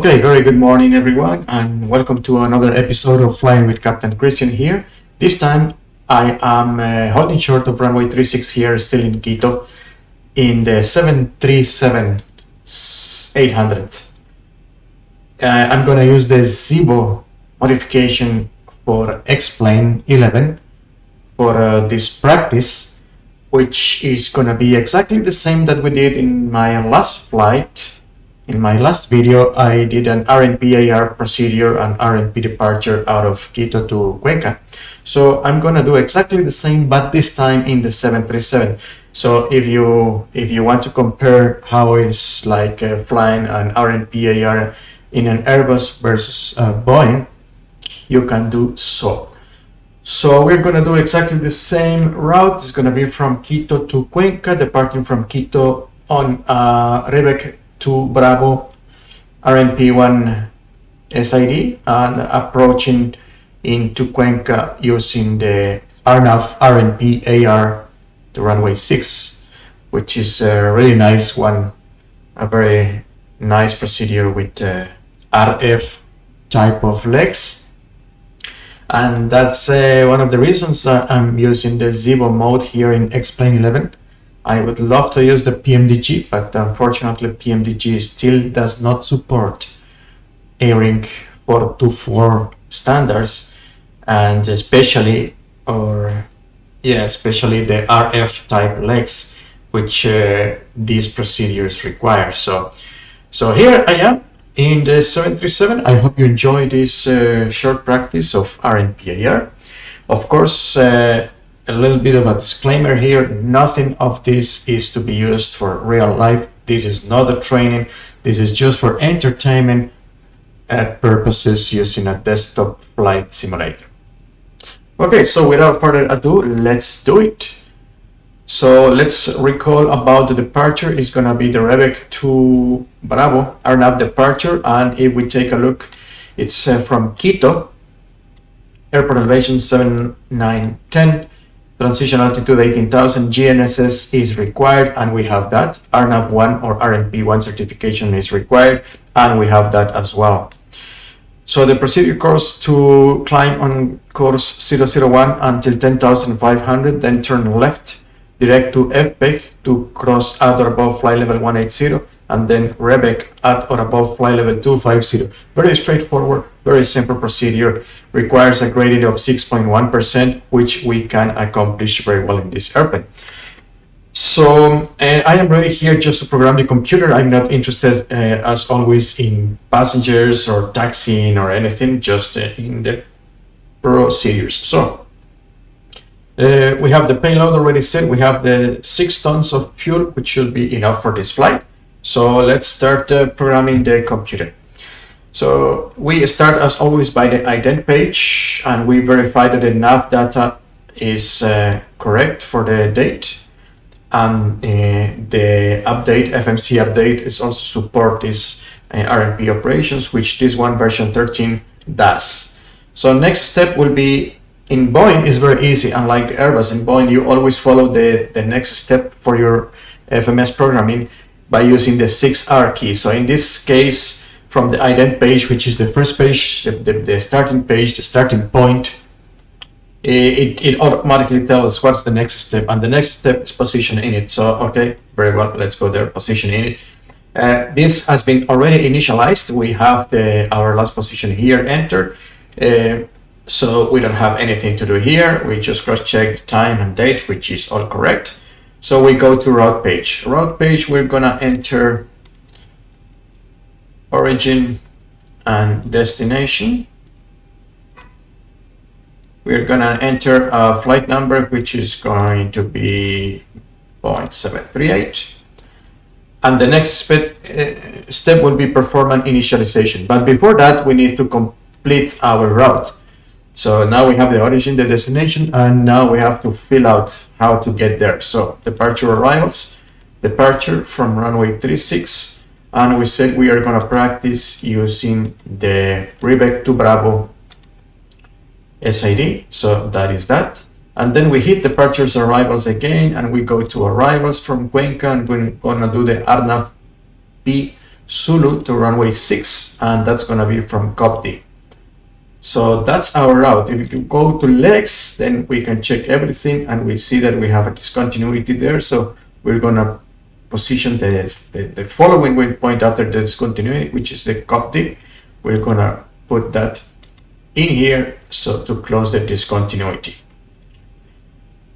Okay, very good morning everyone, and welcome to another episode of Flying with Captain Cristian here. This time I am holding short of runway 36 here, still in Quito, in the 737-800. I'm gonna use the Zibo modification for X-Plane 11 for this practice, which is gonna be exactly the same that we did in my last flight. In my last video, I did an RNP AR procedure and RNP departure out of Quito to Cuenca. So I'm gonna do exactly the same, but this time in the 737. So if you want to compare how it's like flying an RNP AR in an Airbus versus Boeing, you can do so. So we're gonna do exactly the same route. It's gonna be from Quito to Cuenca, departing from Quito on RNAV Bravo RNP1 SID and approaching into Cuenca using the RNAV RNP AR to runway 6, which is a really nice one, a very nice procedure with RF type of legs. And that's one of the reasons I'm using the Zibo mode here in X-Plane 11. I would love to use the PMDG, but unfortunately PMDG still does not support ARINC 424 standards, and especially the RF type legs, which these procedures require. So here I am in the 737. I hope you enjoy this short practice of RNP AR. Of course, a little bit of a disclaimer here, nothing of this is to be used for real life. This is not a training. This is just for entertainment purposes using a desktop flight simulator. Okay, so without further ado, let's do it. So let's recall about the departure. It's gonna be the RNAV to Bravo RNAV departure, and if we take a look, it's from Quito, airport elevation 7910, transition altitude 18,000, GNSS is required, and we have that. RNAV 1 or RNP1 certification is required, and we have that as well. So the procedure course to climb on course 001 until 10,500, then turn left, direct to FPEG to cross at or above flight level 180, and then REBEC at or above flight level 250. Very straightforward, very simple procedure. Requires a gradient of 6.1%, which we can accomplish very well in this airplane. So I am ready here just to program the computer. I'm not interested, as always, in passengers or taxiing or anything, just in the procedures. So we have the payload already set. We have the 6 tons of fuel, which should be enough for this flight. So let's start programming the computer. So we start as always by the ident page, and we verify that the nav data is correct for the date, and the update, FMC update, is also support this RNP operations, which this one version 13 does. So next step will be, in Boeing is very easy. Unlike the Airbus, in Boeing you always follow the next step for your FMS programming by using the 6R key. So in this case, from the ident page, which is the first page, the starting page, the starting point, it automatically tells us what's the next step, and the next step is position init. So okay, very well, let's go there, position init. This has been already initialized. We have our last position here entered, so we don't have anything to do here. We just cross-check the time and date, which is all correct. So we go to route page. Route page, we're gonna enter origin and destination. We're gonna enter a flight number, which is going to be Boeing 738. And the next step will be perform an initialization. But before that, we need to complete our route. So now we have the origin, the destination, and now we have to fill out how to get there. So departure arrivals, departure from runway 36, and we said we are going to practice using the RNAV to Bravo SID. So that is that. And then we hit departures arrivals again, and we go to arrivals from Cuenca, and we're going to do the RNAV Zulu to runway 6, and that's going to be from COPD. So that's our route. If you go to legs, then we can check everything, and we see that we have a discontinuity there. So we're going to position the following waypoint after the discontinuity, which is the COPD. We're going to put that in here so to close the discontinuity.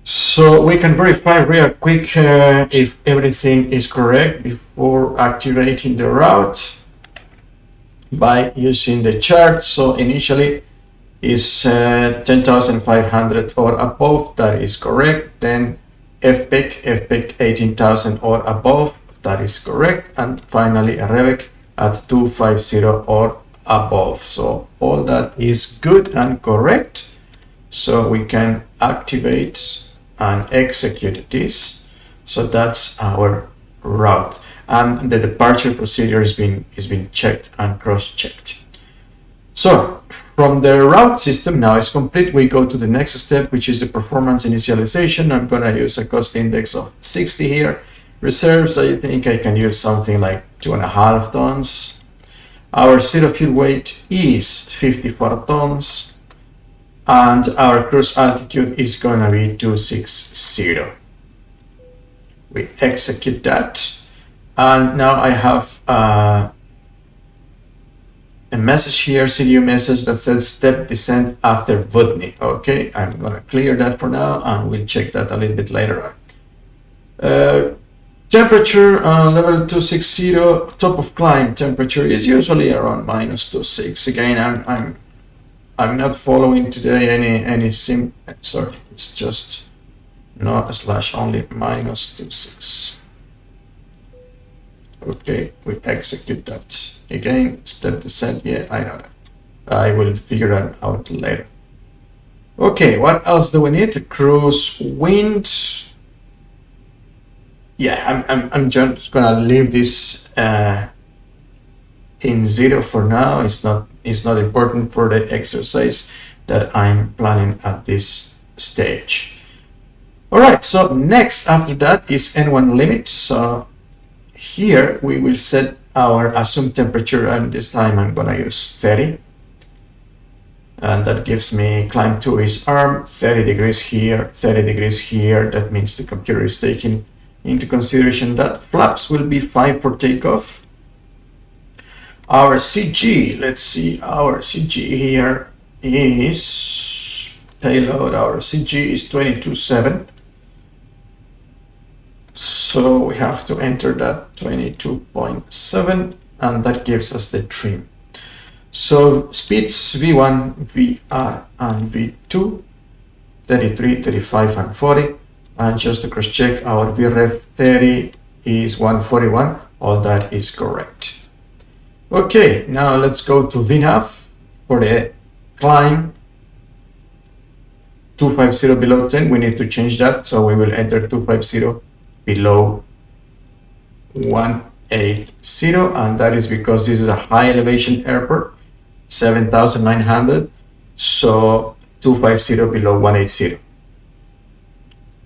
So we can verify real quick if everything is correct before activating the route by using the chart. So initially is 10,500 or above, that is correct. Then FPEC 18,000 or above, that is correct. And finally a REVEC at 250 or above. So all that is good and correct. So we can activate and execute this. So that's our route, and the departure procedure is being checked and cross-checked. So from the route system now is complete, we go to the next step, which is the performance initialization. I'm going to use a cost index of 60 here. Reserves, I think I can use something like 2.5 tons. Our zero fuel weight is 54 tons. And our cruise altitude is going to be 260. We execute that. And now I have a message here, CDU message that says step descent after Vodny. Okay, I'm going to clear that for now, and we'll check that a little bit later on. Temperature level 260, top of climb temperature is usually around -26. Again, I'm not following today any sorry, it's just not a slash, only -26. Okay, we execute that. Again, step descent, yeah, I know that. I will figure that out later. Okay, what else do we need? Cruise wind. Yeah, I'm just gonna leave this in 0 for now. It's not important for the exercise that I'm planning at this stage. All right, so next after that is N1 limit. So here we will set our assumed temperature, and this time I'm gonna use 30. And that gives me climb 2 is arm, 30 degrees here, 30 degrees here. That means the computer is taking into consideration that flaps will be 5 for takeoff. Our CG, let's see, our CG here is payload. Our CG is 22.7. So we have to enter that 22.7, and that gives us the trim. So speeds V1, VR, and V2, 33, 35, and 40. And just to cross check, our VREV 30 is 141. All that is correct. Okay, now let's go to VNAV for the climb. 250 below 10, we need to change that. So we will enter 250 below 180, and that is because this is a high elevation airport, 7,900. So 250 below 180.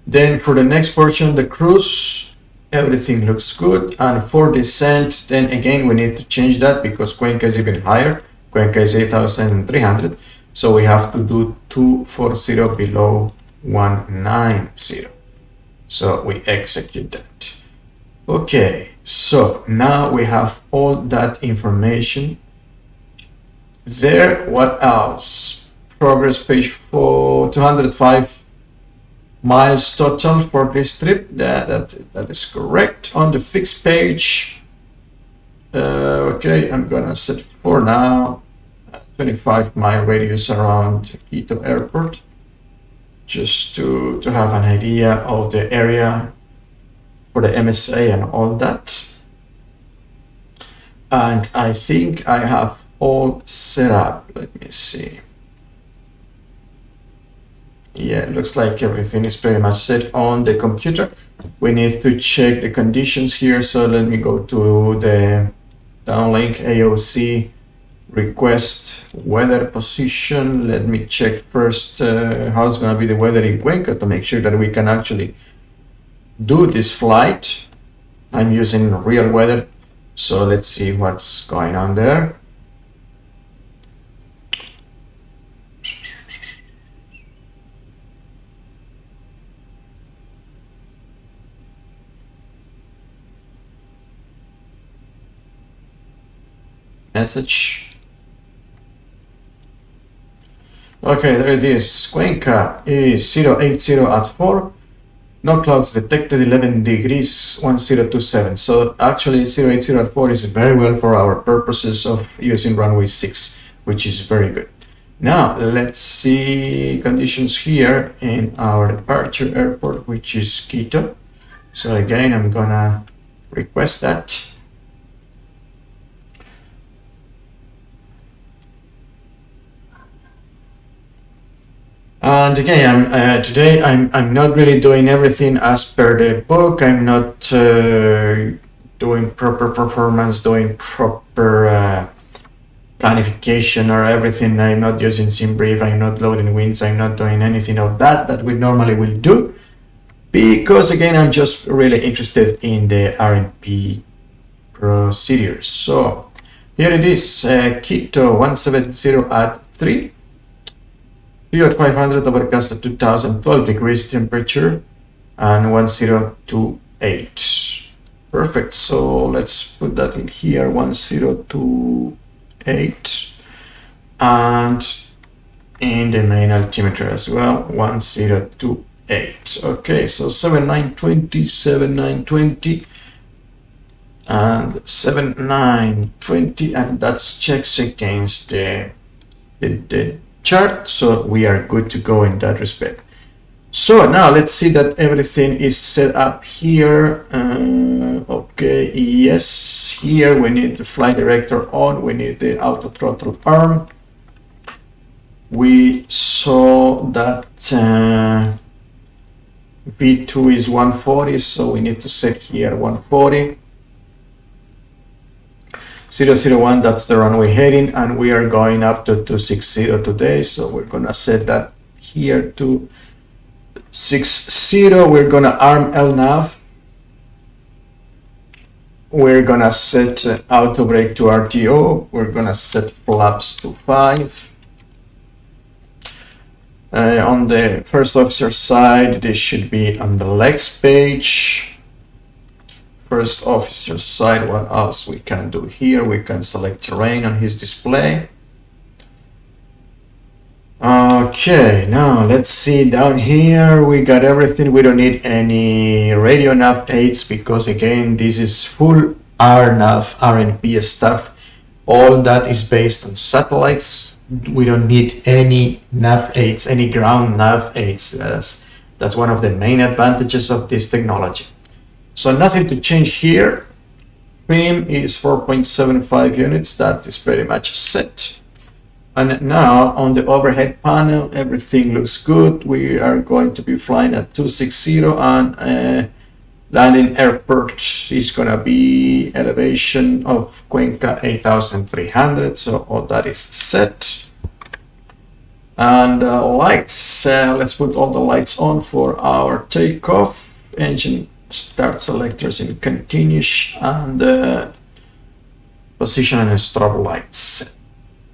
Then for the next portion, the cruise, everything looks good. And for descent, then again, we need to change that because Cuenca is even higher. Cuenca is 8,300. So we have to do 240 below 190. So we execute that. Okay, so now we have all that information there. What else? Progress page for 205 miles total for this trip. That is correct. On the fixed page, okay, I'm gonna set for now 25-mile radius around Quito Airport, just to have an idea of the area for the MSA and all that. And I think I have all set up. Let me see. Yeah, it looks like everything is pretty much set on the computer. We need to check the conditions here. So let me go to the downlink AOC request weather position. Let me check first how it's going to be the weather in Cuenca to make sure that we can actually do this flight. I'm using real weather So let's see what's going on there. Message. Okay, there it is. Cuenca is 080 at 4. No clouds detected, 11 degrees, 1027. So actually 080 at 4 is very well for our purposes of using runway 6, which is very good. Now let's see conditions here in our departure airport, which is Quito. So again, I'm gonna request that. And again, today I'm not really doing everything as per the book. I'm not doing proper performance, doing proper planification or everything. I'm not using SimBrief, I'm not loading winds, I'm not doing anything of that we normally will do. Because again, I'm just really interested in the RNP procedures. So here it is, Quito 170 at 3. View at 500, overcast at 2012 degrees temperature, and 1028. Perfect. So let's put that in here, 1028, and in the main altimeter as well, 1028. Okay, so 7920, 7920, and 7920, and that's checks against the chart, so we are good to go in that respect. So now let's see that everything is set up here. Okay, yes, here we need the flight director on, we need the auto throttle arm. We saw that V2 is 140, so we need to set here 140. 001, that's the runway heading, and we are going up to 260 today, so we're gonna set that here to 60. We're gonna arm LNAV. We're gonna set auto brake to RTO. We're gonna set flaps to 5. On the first officer side, this should be on the legs page. First officer side, what else we can do here? We can select terrain on his display. Okay, now let's see down here. We got everything. We don't need any radio nav aids because again, this is full RNAV RNP stuff. All that is based on satellites. We don't need any nav aids, any ground nav aids. That's one of the main advantages of this technology. So nothing to change here. Trim is 4.75 units. That is pretty much set. And now on the overhead panel, everything looks good. We are going to be flying at 260, and landing airport is going to be elevation of Cuenca 8,300. So all that is set. And lights, let's put all the lights on for our takeoff. Engine start selectors in continuous, and position and strobe lights.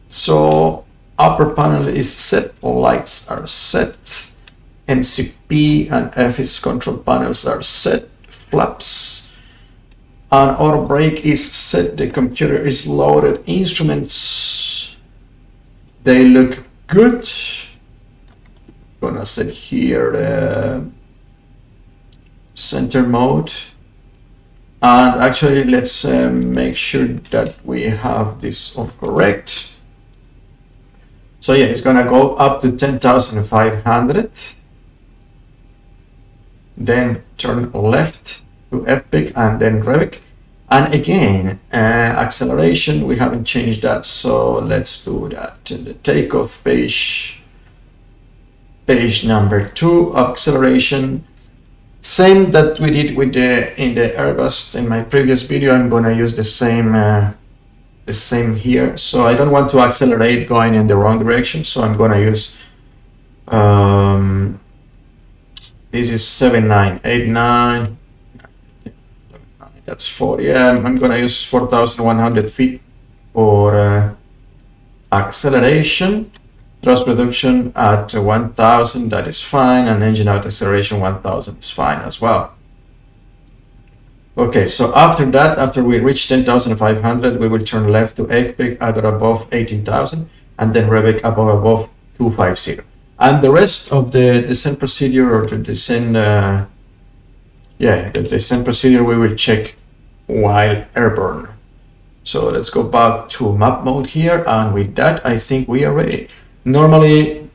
So upper panel is set, lights are set, MCP and FS control panels are set, flaps and auto brake is set, the computer is loaded, instruments, they look good. Gonna set here the center mode, and actually let's make sure that we have this all correct. So yeah, it's gonna go up to 10,500, then turn left to FPIC and then REVIC, and again acceleration, we haven't changed that, so let's do that in the takeoff page number 2. Acceleration, same that we did with in the Airbus in my previous video. I'm gonna use the same here. So I don't want to accelerate going in the wrong direction, so I'm gonna use this is 7989. That's 40. Yeah, I'm gonna use 4,100 feet for acceleration. Thrust reduction at 1,000, that is fine, and engine out acceleration 1,000 is fine as well. Okay, so after that, after we reach 10,500, we will turn left to Epic at or above 18,000, and then Rebec above 250. And the rest of the descent procedure, or the descent, the descent procedure, we will check while airborne. So let's go back to map mode here, and with that, I think we are ready. Normally,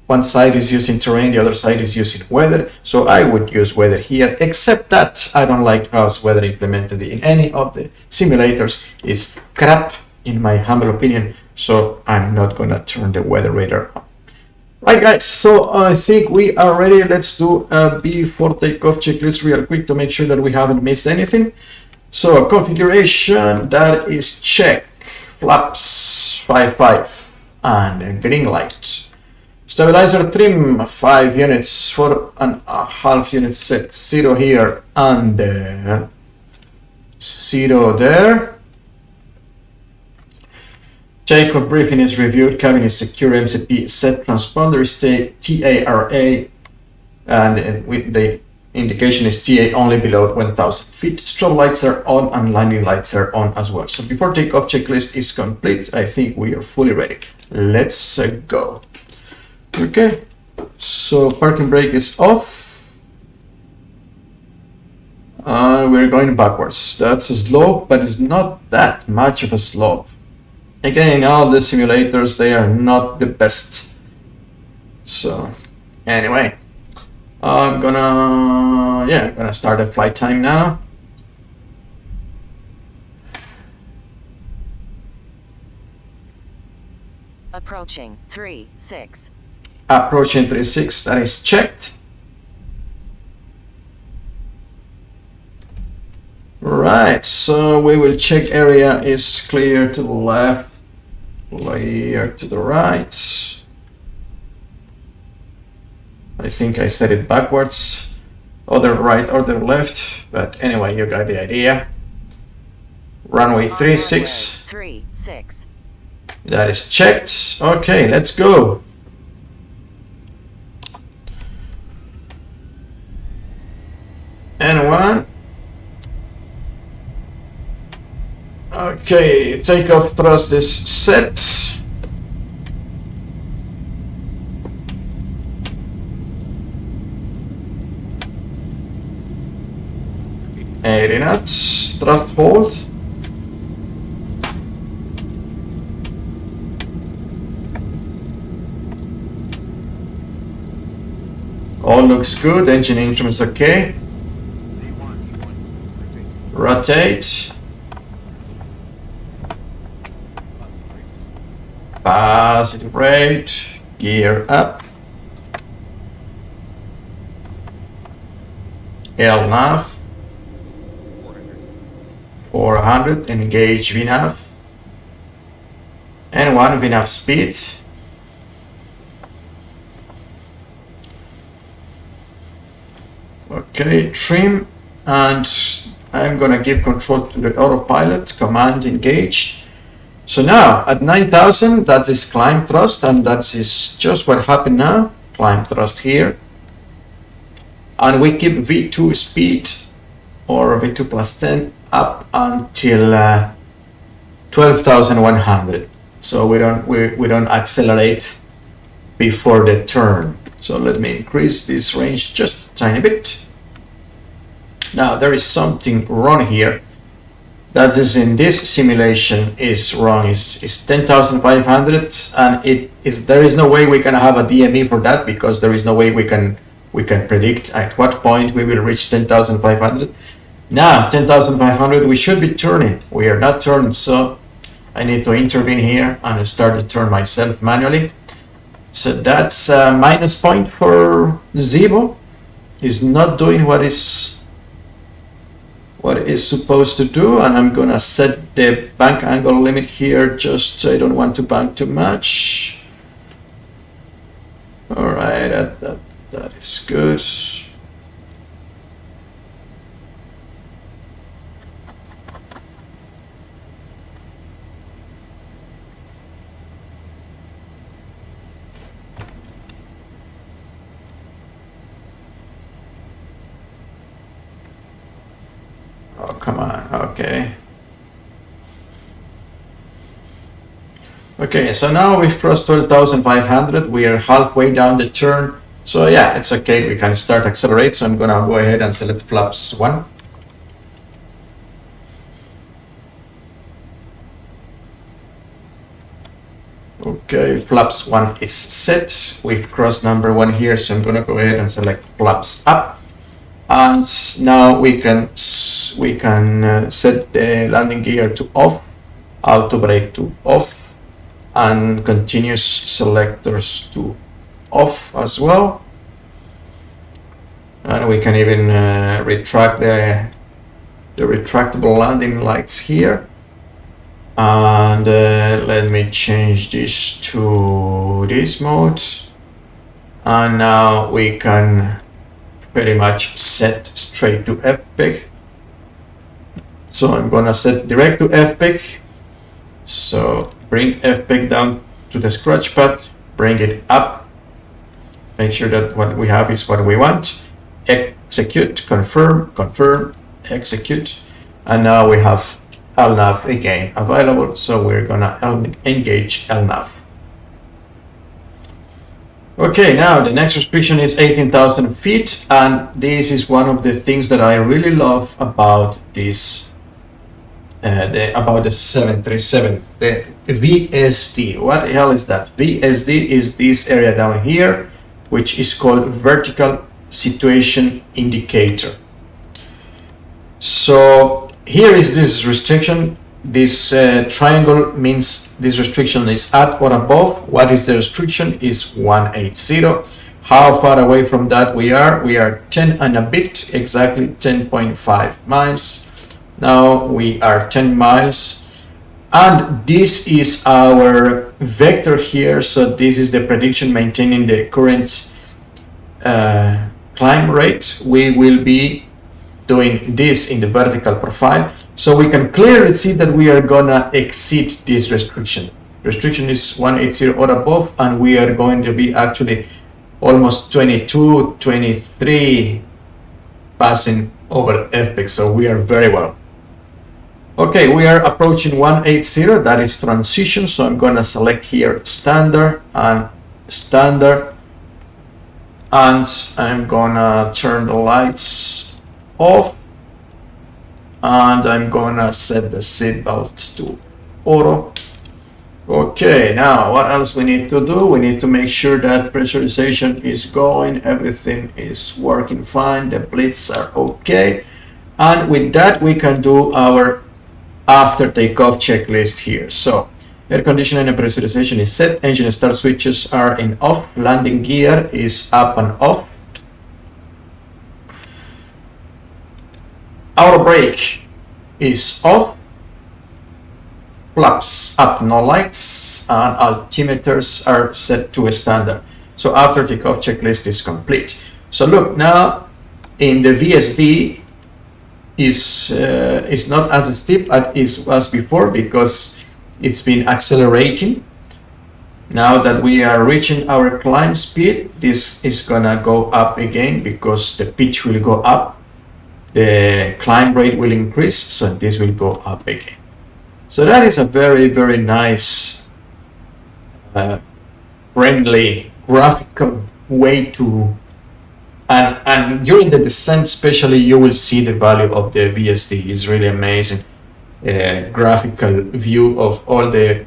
one side is using terrain, the other side is using weather, so I would use weather here, except that I don't like us weather implemented in any of the simulators. It's crap, in my humble opinion, so I'm not gonna turn the weather radar on. Right guys, so I think we are ready. Let's do a before takeoff checklist real quick to make sure that we haven't missed anything. So configuration, that is check, flaps 5.5 and green light. Stabilizer trim 5 units, 4.5 units set, 0 here and 0 there. Takeoff briefing is reviewed, cabin is secure, MCP set, transponder is TARA, and with the indication is TA only below 1,000 feet. Strobe lights are on and landing lights are on as well. So before takeoff checklist is complete, I think we are fully ready. Let's go. Okay, so parking brake is off. We're going backwards. That's a slope, but it's not that much of a slope. Again, all the simulators, they are not the best. So anyway, I'm gonna start the flight time now. Approaching 3-6. Approaching 3.6, that is checked. Right, so we will check area is clear to the left, clear to the right. I think I said it backwards, other right, other left, but anyway, you got the idea. Runway 36. 3-6. That is checked. Okay, let's go. And one. Okay, takeoff thrust is set. Eighty knots, thrust hold. All looks good, engine instruments okay. Rotate. Positive rate, gear up. LNAV 400, engage VNAV. And 1 VNAV speed. Okay, trim, and I'm gonna give control to the autopilot, command engage. So now at 9,000, that is climb thrust, and that is just what happened now. Climb thrust here. And we keep V2 speed, or V2 plus 10, up until 12,100. So we don't accelerate before the turn. So let me increase this range just a tiny bit. Now there is something wrong here. That is in this simulation is wrong. Is 10,500, and there is no way we can have a DME for that, because there is no way we can predict at what point we will reach 10,500. Now 10,500 we should be turning. We are not turned, so I need to intervene here and start the turn myself manually. So that's a minus point for Zibo. Is not doing what is supposed to do, and I'm gonna set the bank angle limit here. Just I don't want to bank too much. All right, that is good. Okay. Okay, so now we've crossed 12,500. We are halfway down the turn. So yeah, it's okay. We can start accelerate. So I'm gonna go ahead and select flaps 1. Okay, flaps 1 is set. We've crossed number 1 here, so I'm gonna go ahead and select flaps up. And now we can set the landing gear to off, auto brake to off, and continuous selectors to off as well. And we can even retract the retractable landing lights here. And let me change this to this mode. And now we can pretty much set straight to FPIC. So I'm gonna set direct to FPIC. So bring FPIC down to the scratch pad, bring it up. Make sure that what we have is what we want. Execute, confirm, confirm, execute. And now we have LNAV again available, so we're gonna engage LNAV. Okay, now the next restriction is 18,000 feet, and this is one of the things that I really love about this, about the 737, the VSD. What the hell is that? VSD is this area down here, which is called Vertical Situation Indicator. So here is this restriction. This triangle means this restriction is at or above. What is the restriction is 180. How far away from that we are? We are 10 and a bit, exactly 10.5 miles. Now we are 10 miles. And this is our vector here. So this is the prediction maintaining the current climb rate. We will be doing this in the vertical profile. So we can clearly see that we are gonna exceed this restriction. Restriction is 180 or above, and we are going to be actually almost 22, 23 passing over FPIC. So we are very well. Okay, we are approaching 180, that is transition. So I'm gonna select here standard and standard. And I'm gonna turn the lights off. And I'm gonna set the seat belts to auto. Okay, now what else we need to do? We need to make sure that pressurization is going, everything is working fine, the blades are okay. And with that, we can do our after takeoff checklist here. So air conditioning and pressurization is set, engine start switches are in off, landing gear is up and off. Auto brake is off, flaps up, no lights, and altimeters are set to a standard. So after takeoff checklist is complete. So look, now in the VSD is not as steep as it was before because it's been accelerating. Now that we are reaching our climb speed, this is gonna go up again because the pitch will go up. The climb rate will increase, so this will go up again. So that is a very, very nice, friendly, graphical way to, and during the descent especially, you will see the value of the VSD. It's really amazing. Graphical view of all the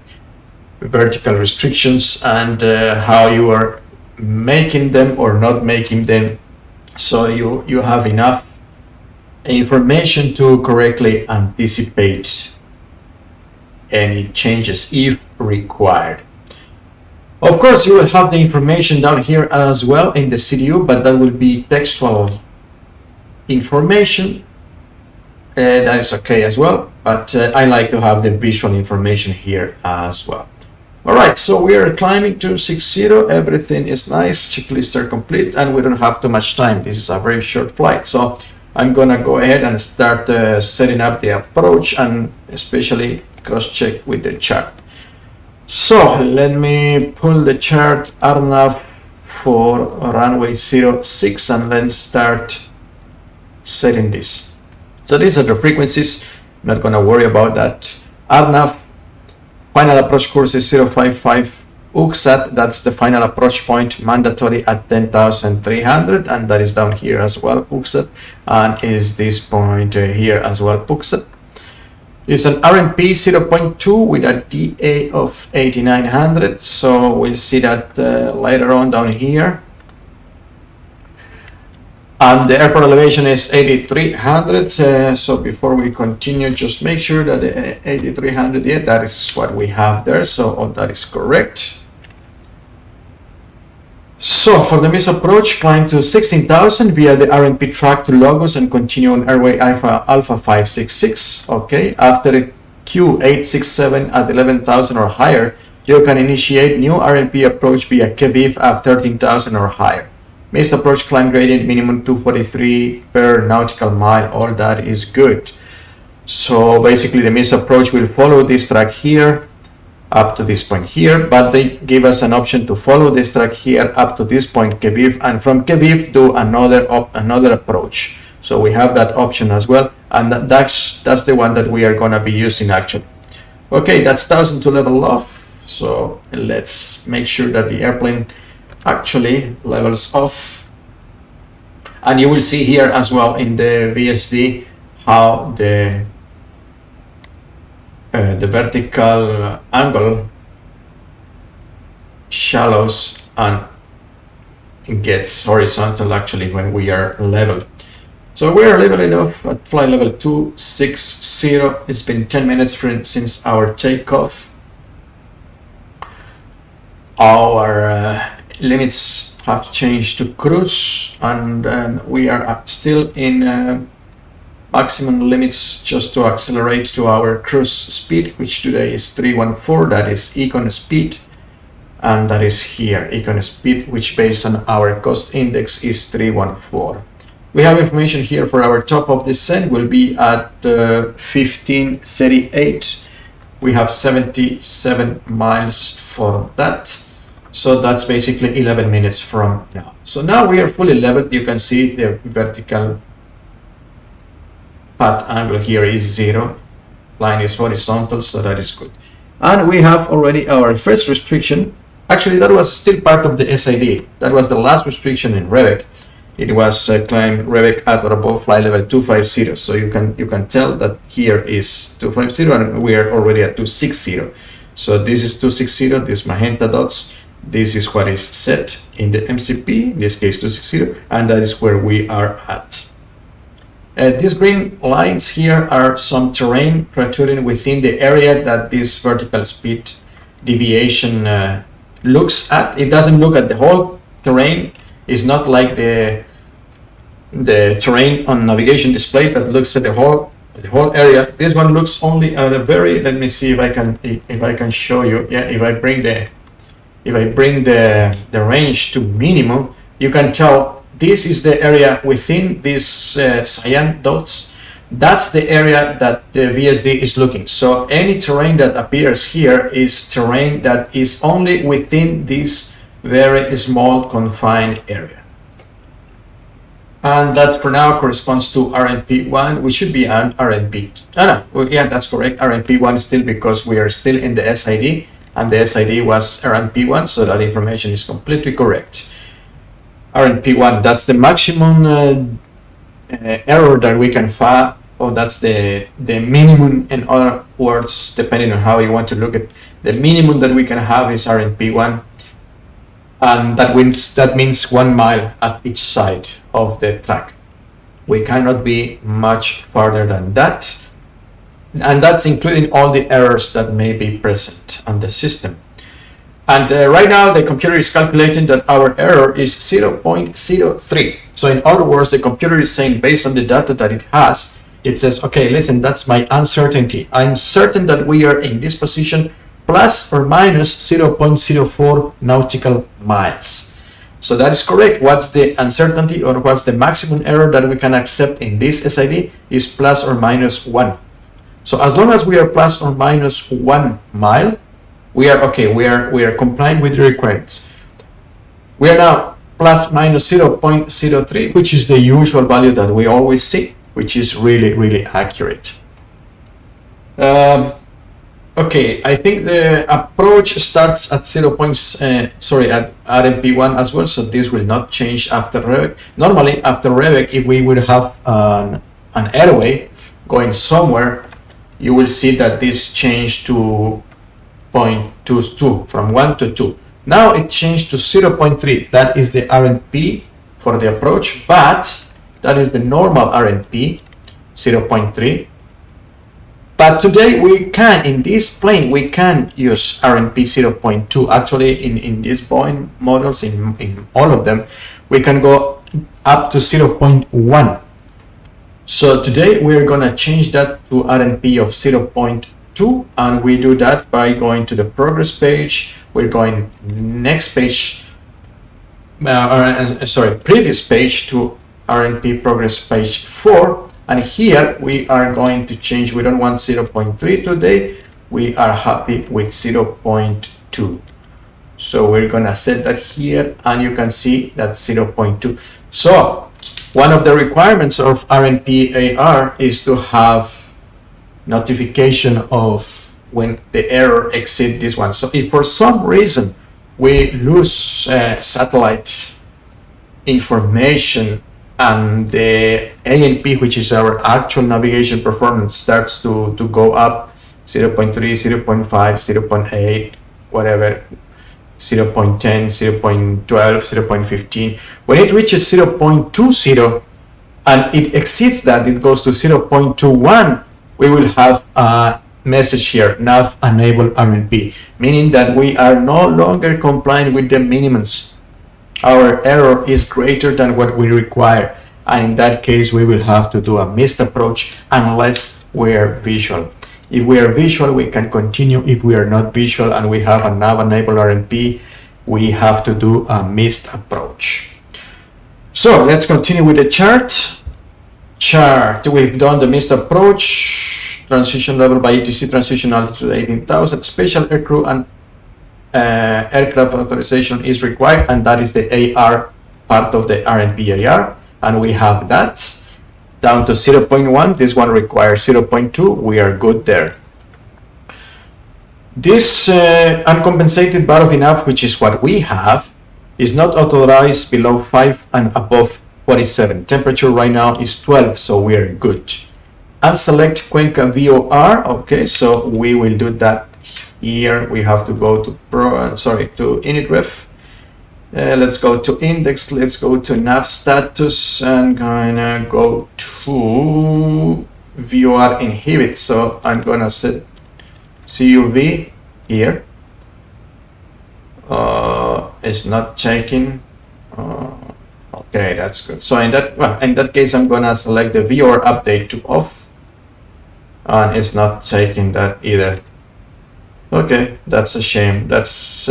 vertical restrictions and how you are making them or not making them, so you have enough information to correctly anticipate any changes if required. Of course, you will have the information down here as well in the CDU, but that will be textual information. That is okay as well, but I like to have the visual information here as well. All right, so we are climbing to 60. Everything is nice. Checklists are complete, and we don't have too much time. This is a very short flight, so I'm gonna go ahead and start setting up the approach and especially cross-check with the chart. So let me pull the chart RNAV for runway 06 and then start setting this. So these are the frequencies. Not gonna worry about that. RNAV final approach course is 055 UXAT. That's the final approach point, mandatory at 10,300, and that is down here as well, UXAT, and is this point here as well, UXAT. It's an RNP 0.2 with a DA of 8900, so we'll see that later on down here. And the airport elevation is 8300, so before we continue, just make sure that the 8300, yeah, that is what we have there, so all that is correct. So for the miss approach, climb to 16,000 via the RNP track to Logos and continue on airway Alpha 566. Okay, after Q867 at 11,000 or higher, you can initiate new RNP approach via Kviv at 13,000 or higher. Missed approach climb gradient minimum 243 per nautical mile. All that is good. So basically the miss approach will follow this track here up to this point here, but they give us an option to follow this track here up to this point Kviv, and from Kviv do another approach. So we have that option as well, and that's the one that we are gonna be using actually. Okay, that's 1000 to level off. So let's make sure that the airplane actually levels off, and you will see here as well in the VSD how the vertical angle shallows and gets horizontal actually when we are level. So we are leveling off at flight level 260. It's been 10 minutes since our takeoff. Our limits have changed to cruise, and we are still in maximum limits just to accelerate to our cruise speed, which today is 314. That is econ speed, and that is here econ speed, which based on our cost index is 314. We have information here for our top of descent will be at 1538. We have 77 miles for that, so that's basically 11 minutes from now. So now we are fully leveled. You can see the vertical path angle here is 0, line is horizontal, so that is good. And we have already our first restriction. Actually, that was still part of the SID. That was the last restriction in REVEC. It was climb REVEC at or above flight level 250. So you can tell that here is 250 and we are already at 260. So this is 260, this magenta dots. This is what is set in the MCP, in this case 260, and that is where we are at. These green lines here are some terrain protruding within the area that this vertical speed deviation looks at. It doesn't look at the whole terrain. It's not like the terrain on navigation display that looks at the whole area. This one looks only at a very, let me see if I can show you. Yeah, if I bring the range to minimum, you can tell this is the area within these cyan dots. That's the area that the VSD is looking. So any terrain that appears here is terrain that is only within this very small confined area. And that for now corresponds to RNP1, which should be an RNP. Yeah, that's correct. RNP1 still, because we are still in the SID, and the SID was RNP1, so that information is completely correct. RNP1, that's the maximum error that we can find, or that's the minimum, in other words, depending on how you want to look at the minimum that we can have is RNP1, and that means 1 mile at each side of the track. We cannot be much farther than that, and that's including all the errors that may be present on the system. And right now the computer is calculating that our error is 0.03. So in other words, the computer is saying, based on the data that it has, it says, okay, listen, that's my uncertainty. I'm certain that we are in this position plus or minus 0.04 nautical miles. So that is correct. What's the uncertainty, or what's the maximum error that we can accept in this SID is plus or minus 1. So as long as we are plus or minus 1 mile, we are okay. We are complying with the requirements. We are now plus minus 0.03, which is the usual value that we always see, which is really, really accurate. Okay, I think the approach starts at at RNP1 as well, so this will not change after REVEC. Normally, after REVEC, if we would have an airway going somewhere, you will see that this changed to 0.22 from 1 to 2. Now it changed to 0.3. That is the RNP for the approach, but that is the normal RNP, 0.3. But today we can, in this plane, we can use RNP 0.2. Actually, in these Boeing models, in all of them, we can go up to 0.1. So today we're gonna change that to RNP of 0.2, and we do that by going to the progress page. We're going next page, previous page to RNP progress page 4. And here we are going to change. We don't want 0.3 today. We are happy with 0.2. So we're gonna set that here, and you can see that 0.2. So one of the requirements of RNP AR is to have notification of when the error exceeds this one. So if for some reason we lose satellite information and the ANP, which is our actual navigation performance, starts to go up 0.3, 0.5, 0.8, whatever, 0.10, 0.12, 0.15. When it reaches 0.20 and it exceeds that, it goes to 0.21, we will have a message here, NAV enable RNP, meaning that we are no longer complying with the minimums. Our error is greater than what we require, and in that case we will have to do a missed approach unless we are visual. If we are visual, we can continue. If we are not visual and we have a NAV enable RNP, we have to do a missed approach. So let's continue with the chart. We've done the missed approach, transition level by ETC, transition altitude 18,000, special aircrew and aircraft authorization is required, and that is the AR part of the RNP AR, and we have that down to 0.1. This one requires 0.2. We are good there. This uncompensated bar of enough, which is what we have, is not authorized below 5 and above 47. Temperature right now is 12, so we are good. Unselect Cuenca VOR. Okay, so we will do that. Here we have to go to to initref. Let's go to index. Let's go to nav status and gonna go to VOR inhibit. So I'm gonna set CUV here. It's not checking. Okay, that's good. So in that case, I'm gonna select the VOR update to off, and it's not taking that either. Okay, that's a shame. That's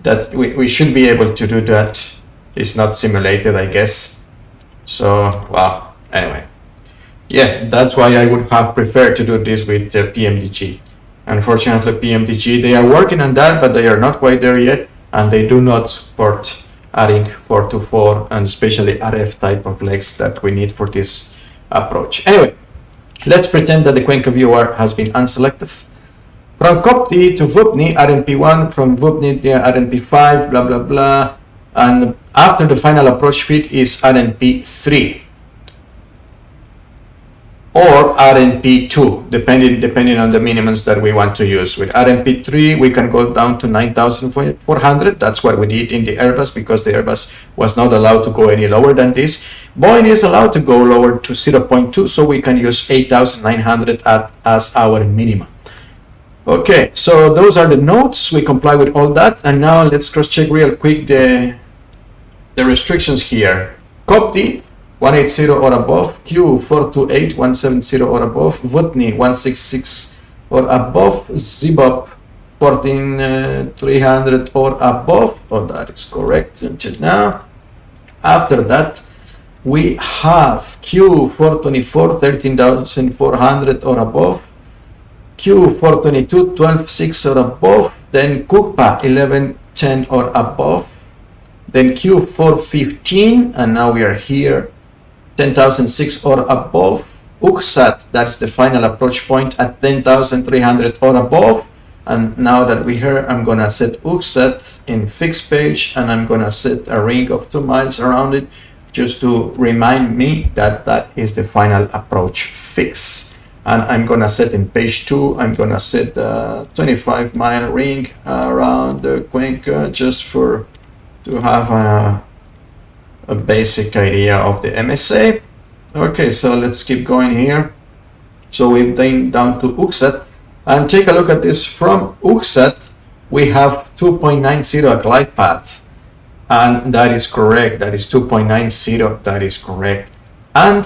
that we should be able to do that. It's not simulated, I guess. So, well, anyway. Yeah, that's why I would have preferred to do this with PMDG. Unfortunately, PMDG, they are working on that, but they are not quite there yet, and they do not support adding 424 and especially RF type of legs that we need for this approach. Anyway, let's pretend that the Cuenca VOR has been unselected. From COPTI to VUPNI, RNP1, from VUPNI to RNP5, blah, blah, blah. And after the final approach fit is RNP3 or RNP2, depending on the minimums that we want to use. With RNP3, we can go down to 9,400. That's what we did in the Airbus, because the Airbus was not allowed to go any lower than this. Boeing is allowed to go lower to 0.2, so we can use 8,900 as our minimum. Okay, so those are the notes. We comply with all that, and now let's cross-check real quick the restrictions here. COPTI 180 or above, Q428 170 or above, VUPNI 166 or above, Zibo B737-800 or above. Oh, that is correct until now. After that, we have Q424 13,400 or above, Q422 12,600 or above, then Kukpa 1110 or above, then Q415, and now we are here 10,006 or above, UXAT, that's the final approach point at 10,300 or above. And now that we're here, I'm gonna set UXAT in fixed page, and I'm gonna set a ring of 2 miles around it, just to remind me that that is the final approach fix. And I'm gonna set in page 2, I'm gonna set a 25-mile ring around Cuenca, just to have a basic idea of the MSA. Okay, so let's keep going here. So we've been down to UXAT, and take a look at this. From UXAT, we have 2.90 glide path, and that is correct. That is 2.90. That is correct. And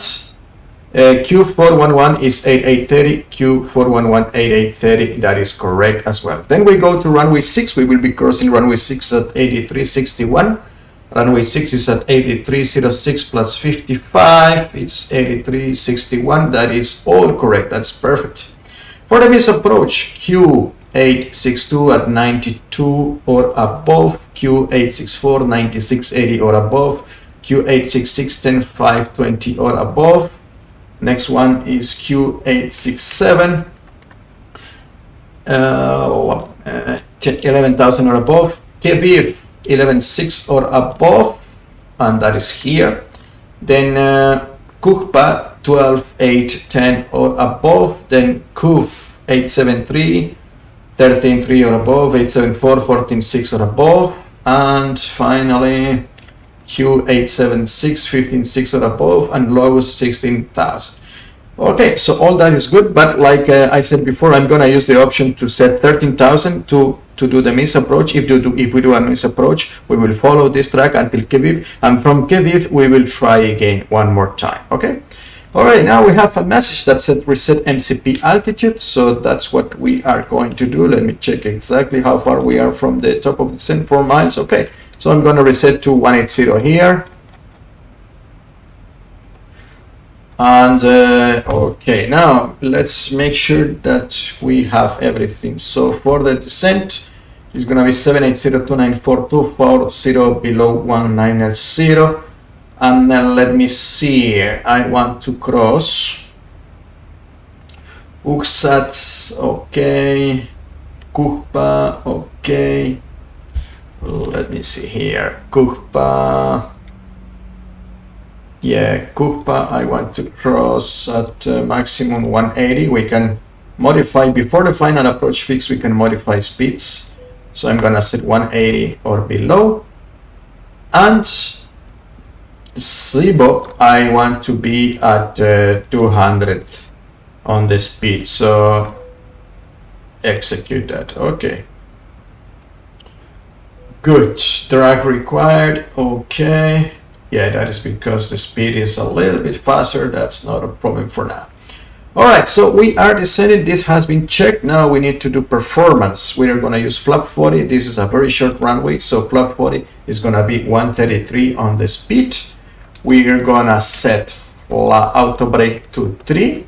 Q411 is 8830. Q411 8830. That is correct as well. Then we go to runway 6. We will be crossing runway 6 at 8361. Runway 6 is at 8306 plus 55. It's 8361. That is all correct. That's perfect. For the miss approach, Q862 at 92 or above, Q864 9680 or above, Q866 10520 or above. Next one is Q867 11,000 or above, KV 11.6 or above, and that is here. Then Kukpa 12.810 or above, then Kuf 873 13.3 or above, 874 14.6 or above, and finally Q876 15.6 or above, and lowest 16,000. Okay, so all that is good, but like I said before, I'm gonna use the option to set 13,000 to do the miss approach. If we do a miss approach, we will follow this track until Kviv, and from Kviv we will try again one more time. Okay. All right, now we have a message that said reset MCP altitude, so that's what we are going to do. Let me check exactly how far we are from the top of the descent, 4 miles. Okay, so I'm going to reset to 180 here. And okay, now let's make sure that we have everything. So for the descent, it's going to be 780-294-240 below 190. And then let me see, I want to cross UXAT, okay, Kukpa, okay, let me see here, Kukpa, yeah, Kukpa, I want to cross at maximum 180. We can modify, before the final approach fix, we can modify speeds. So I'm gonna set 180 or below. And Zibo, I want to be at 200 on the speed, so execute that. Okay, good. Drag required. Okay, yeah, that is because the speed is a little bit faster. That's not a problem for now. All right, so we are descending. This has been checked. Now we need to do performance. We are going to use flap 40. This is a very short runway, so flap 40 is going to be 133 on the speed. We are gonna set auto brake to 3,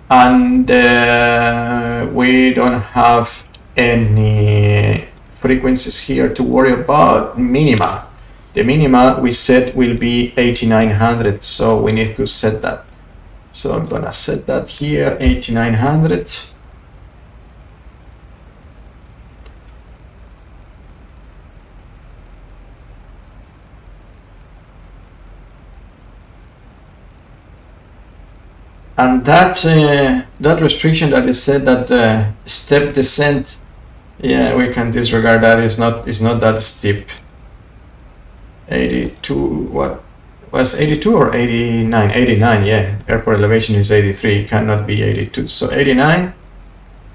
and we don't have any frequencies here to worry about. Minima, the minima we set will be 8900, so we need to set that. So I'm gonna set that here, 8900. And that restriction that is said that step descent, yeah, we can disregard that. Is not that steep. 82, what was 82 or 89? 89, yeah. Airport elevation is 83. It cannot be 82. So 89,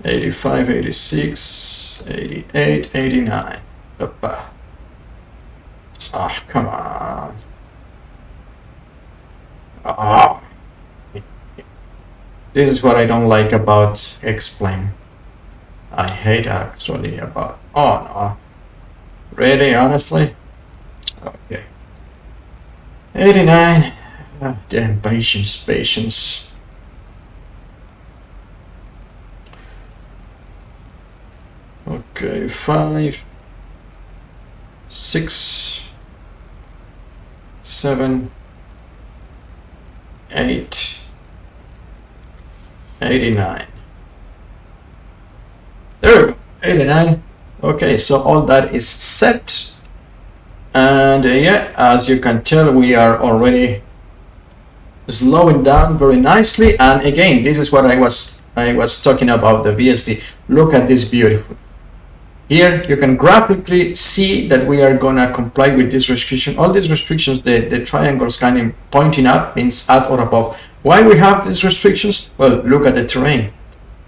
85, 86, 88, 89. Opa. Ah, come on. Ah. This is what I don't like about X-Plane. I hate actually about, oh no, really, honestly? Okay. 89, oh, damn, patience. Okay, 5, 6, 7, 8, 89. There we go, 89. Okay, so all that is set. And yeah, as you can tell, we are already slowing down very nicely. And again, this is what I was talking about, the VSD. Look at this beautiful. Here you can graphically see that we are gonna comply with this restriction. All these restrictions, the triangles kind of pointing up means at or above. Why we have these restrictions? Well, look at the terrain.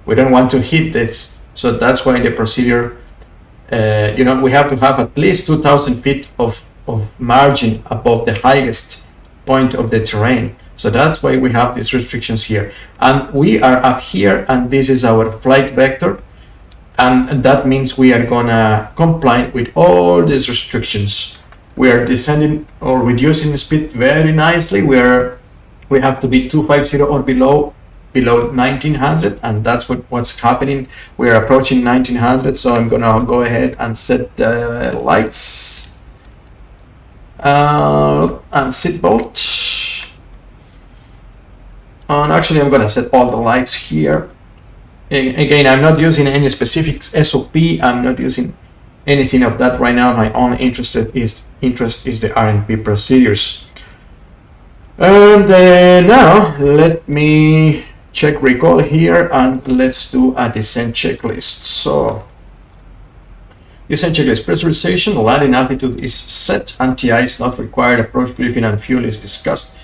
We don't want to hit this, so that's why the procedure, you know, we have to have at least 2,000 feet of margin above the highest point of the terrain. So that's why we have these restrictions here. And we are up here, and this is our flight vector. And that means we are gonna comply with all these restrictions. We are descending or reducing the speed very nicely. We have to be 250 or below 1900, and that's what's happening. We are approaching 1900, so I'm gonna go ahead and set the lights and seatbelt. And actually, I'm gonna set all the lights here. Again, I'm not using any specific SOP. I'm not using anything of that right now. My only interest is the RNP procedures. And now let me check recall here, and let's do a descent checklist. So descent checklist: pressurization, landing altitude is set, anti-I is not required, approach briefing and fuel is discussed.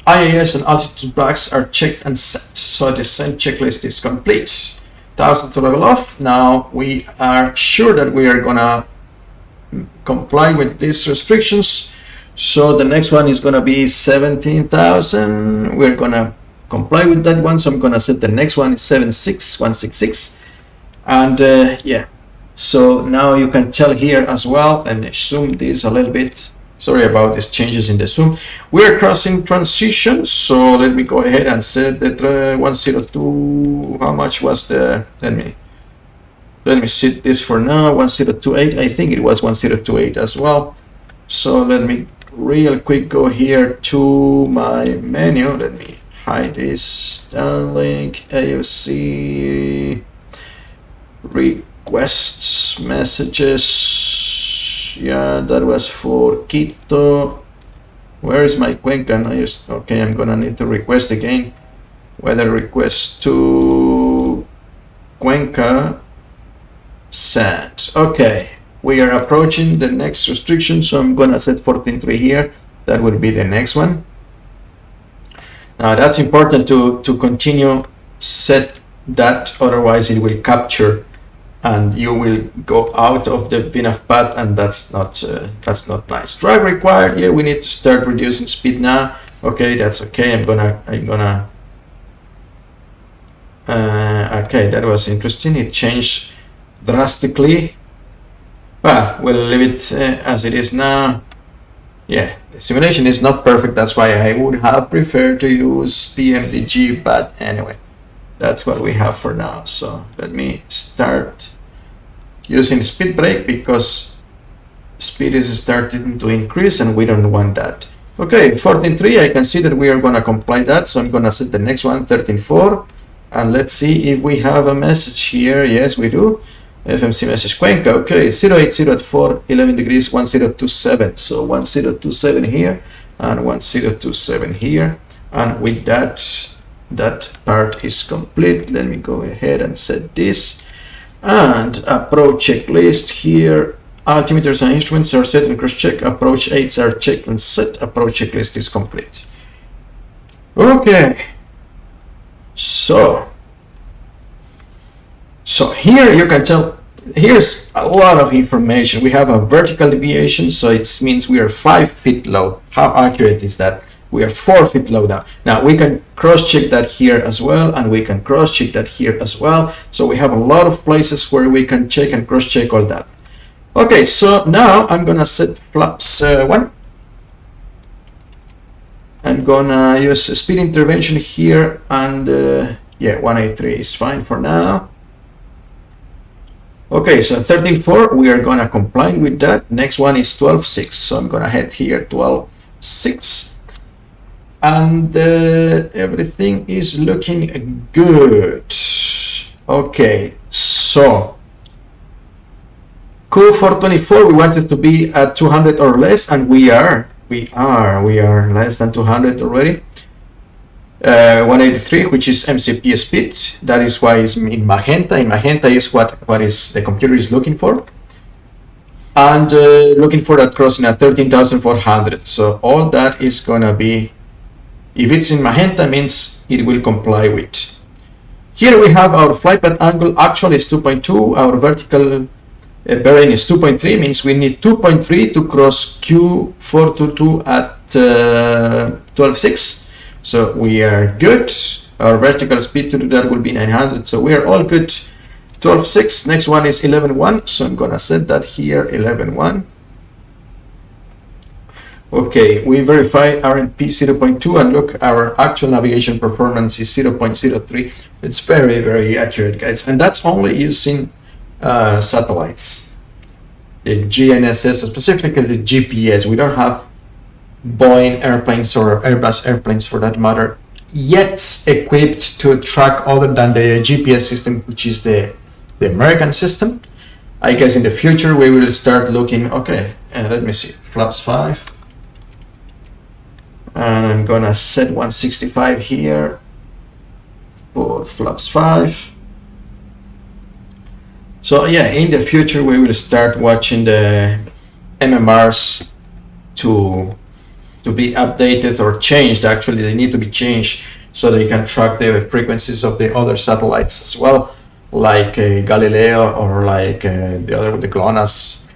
IAS and altitude bags are checked and set. So descent checklist is complete. 1000 to level off. Now we are sure that we are gonna comply with these restrictions. So the next one is gonna be 17,000. We're gonna comply with that one. So I'm gonna set the next one is 76166. And yeah. So now you can tell here as well, and zoom this a little bit. Sorry about these changes in the zoom. We're crossing transition, so let me go ahead and set that 102. How much was the? Let me set this for now. 1028. I think it was 1028 as well. So let me real quick go here to my menu. Let me hide this. Downlink AOC requests messages. Yeah, that was for Quito. Where is my Cuenca? Okay, I'm gonna need to request again. Weather request to Cuenca set. Okay, we are approaching the next restriction, so I'm gonna set 14.3 here. That would be the next one. Now that's important to continue set that, otherwise it will capture and you will go out of the VNAV path, and that's not nice. Drive required. Yeah, we need to start reducing speed now. Okay, that's okay. I'm gonna okay, that was interesting. It changed drastically. Well, we'll leave it as it is now. Yeah, the simulation is not perfect. That's why I would have preferred to use PMDG, but anyway, that's what we have for now. So let me start using speed brake, because speed is starting to increase and we don't want that. Okay, 14.3, I can see that we are going to comply that, so I'm going to set the next one, 13.4, and let's see if we have a message here. Yes, we do. FMC message Cuenca. Okay, 080 at 4, 11 degrees, 1027. So 1027 here and 1027 here, and with that part is complete. Let me go ahead and set this, and approach checklist here. Altimeters and instruments are set and cross check. Approach aids are checked and set. Approach checklist is complete. Okay, so here you can tell, here's a lot of information. We have a vertical deviation, so it means we are 5 feet low. How accurate is that? We are 4 feet low now. Now we can cross-check that here as well, and we can cross-check that here as well. So we have a lot of places where we can check and cross-check all that. Okay, so now I'm gonna set flaps 1. I'm gonna use a speed intervention here, and yeah, 183 is fine for now. Okay, so 13.4, we are gonna comply with that. Next one is 12.6, so I'm gonna head here 12.6. and everything is looking good. Okay, so Q424, we wanted to be at 200 or less, and we are less than 200 already. 183, which is MCP speed. That is why it's in magenta. In magenta is what is the computer is looking for, and looking for that crossing at 13,400. So all that is gonna be, if it's in magenta, means it will comply with. Here we have our flight path angle. Actual is 2.2. Our vertical bearing is 2.3. Means we need 2.3 to cross Q422 at 12.6. So we are good. Our vertical speed to do that will be 900. So we are all good. 12.6. Next one is 11.1. So I'm gonna set that here, 11.1. Okay, we verify RNP 0.2, and look, our actual navigation performance is 0.03. It's very, very accurate, guys. And that's only using satellites. The GNSS, specifically the GPS. We don't have Boeing airplanes or Airbus airplanes, for that matter, yet equipped to track other than the GPS system, which is the American system. I guess in the future we will start looking. Okay, let me see, flaps 5, and I'm gonna set 165 here for flaps 5. So yeah, in the future we will start watching the MMRs to be updated or changed. Actually, they need to be changed so they can track the frequencies of the other satellites as well, like Galileo or like the other with the GLONASS.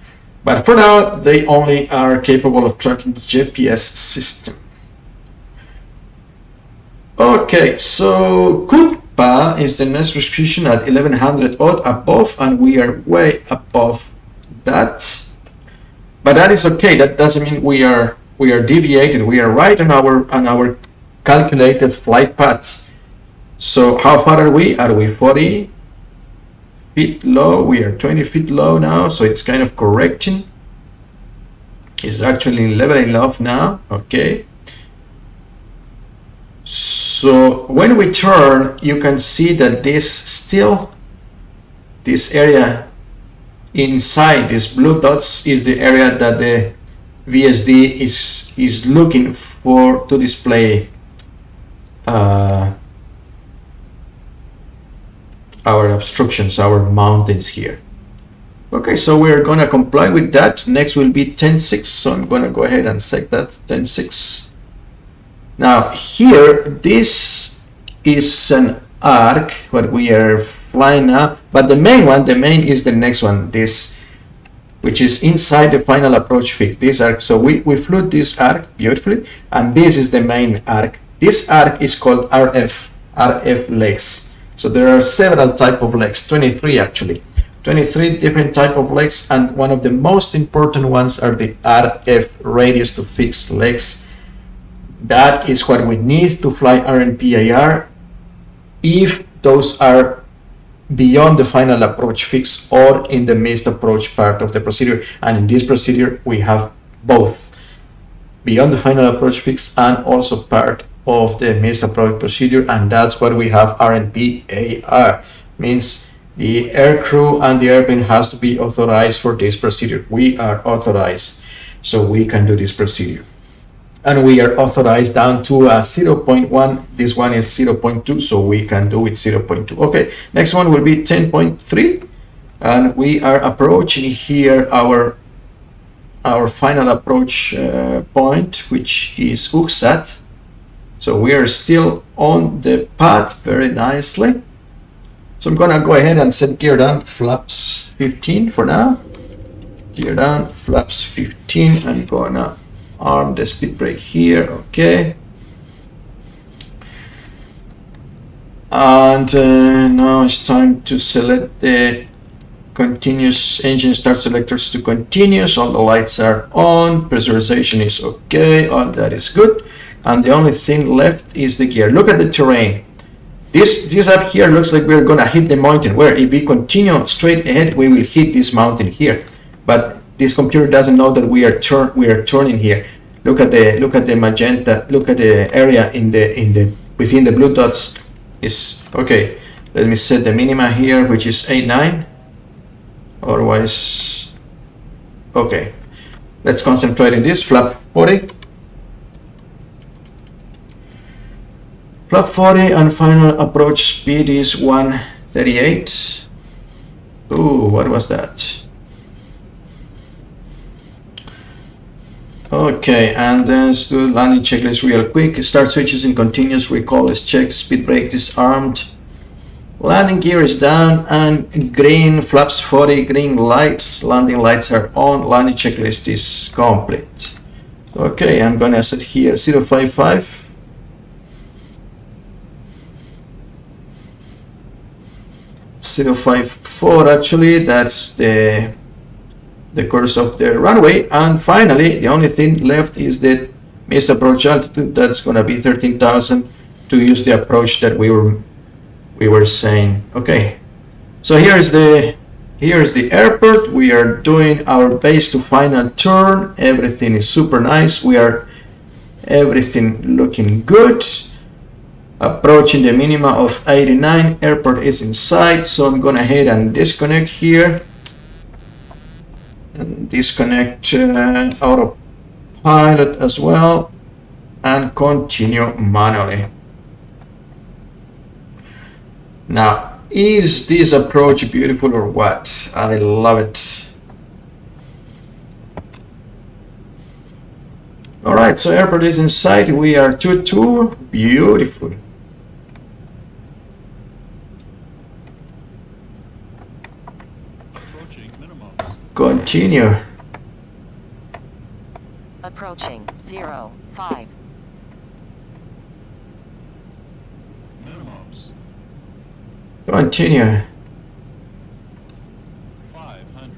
But for now, they only are capable of tracking the GPS system. Okay, so Kutpa is the next restriction at 1100 odd above, and we are way above that. But that is okay. That doesn't mean we are deviated. We are right on our calculated flight paths. So how far are we? Are we 40 feet low? We are 20 feet low now, so it's kind of correcting. It's actually leveling off now. Okay. So when we turn, you can see that this area inside these blue dots is the area that the VSD is looking for to display our obstructions, our mountains here. Okay, so we're gonna comply with that. Next will be 10.6, so I'm gonna go ahead and set that 10.6. Now here, this is an arc what we are flying now, but the main is the next one, this, which is inside the final approach fix. This arc, so we flew this arc beautifully, and this is the main arc. This arc is called RF legs. So there are several type of legs, 23 actually, 23 different type of legs, and one of the most important ones are the RF radius to fix legs. That is what we need to fly RNP AR if those are beyond the final approach fix or in the missed approach part of the procedure. And in this procedure, we have both beyond the final approach fix and also part of the missed approach procedure. And that's what we have RNP AR. Means the air crew and the airplane has to be authorized for this procedure. We are authorized, so we can do this procedure. And we are authorized down to a 0.1. This one is 0.2, so we can do it 0.2. Okay, next one will be 10.3, and we are approaching here our final approach point, which is UXAT. So we are still on the path very nicely. So I'm gonna go ahead and set gear down, flaps 15 for now. Gear down, flaps 15, and gonna arm the speed brake here. Okay, and now it's time to select the continuous engine start selectors to continuous. All the lights are on, pressurization is okay, all that is good, and the only thing left is the gear. Look at the terrain. This up here looks like we're gonna hit the mountain, where if we continue straight ahead we will hit this mountain here, but this computer doesn't know that we are turning here. Look at the magenta. Look at the area within the blue dots. Is okay. Let me set the minima here, which is 8.9. Otherwise, okay. Let's concentrate in this flap 40. Flap 40 and final approach speed is 138. Ooh, what was that? Okay, and then let's do landing checklist real quick. Start switches in continuous, recall is checked, speed brake disarmed. Landing gear is down and green, flaps 40, green lights, landing lights are on, landing checklist is complete. Okay, I'm gonna set here 055. 054 actually, that's the course of the runway. And finally, the only thing left is the miss approach altitude. That's going to be 13,000 to use the approach that we were saying. Okay, so here's the airport. We are doing our base to final turn. Everything is super nice. Everything looking good. Approaching the minima of 89. Airport is in sight, so I'm gonna head and disconnect here and disconnect autopilot as well and continue manually. Now, is this approach beautiful or what? I love it. All right, so airport is in sight. We are 2-2. Beautiful. Continue. Approaching 0-5. Minimums. Continue. 500.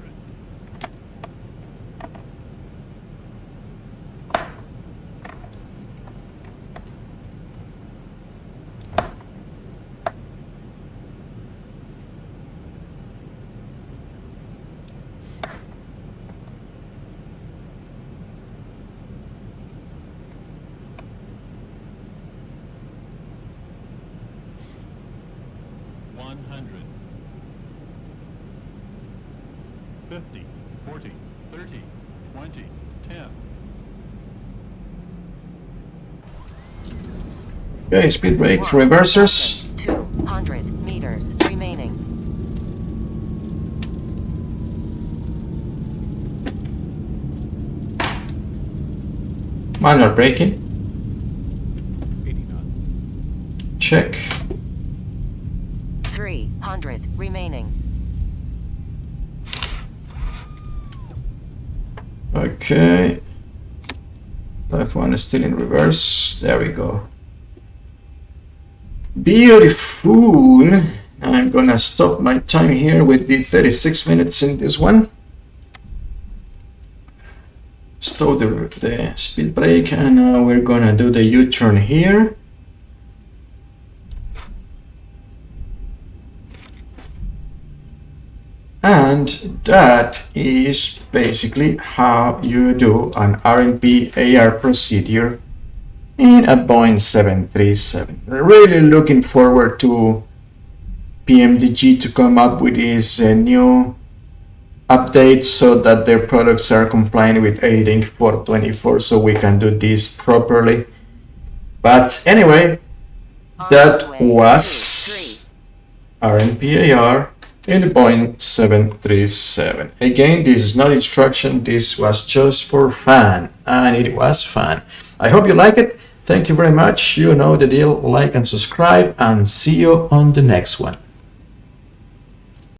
$100. 50, 40, 30, 20, 10. Okay, speed brake, reversers. 200 meters remaining. Manual braking. 80 knots. Check. 300 remaining. Okay. Left one is still in reverse. There we go. Beautiful. I'm gonna stop my time here with the 36 minutes in this one. Stop the speed brake, and now we're gonna do the U-turn here. And that is basically how you do an RNP AR procedure in a Boeing 737. Really looking forward to PMDG to come up with these new updates so that their products are compliant with ADINC 424 so we can do this properly. But anyway, that was RNP AR in the Boeing 737. Again, this is not instruction, this was just for fun, and it was fun. I hope you like it. Thank you very much. You know the deal. Like and subscribe, and see you on the next one.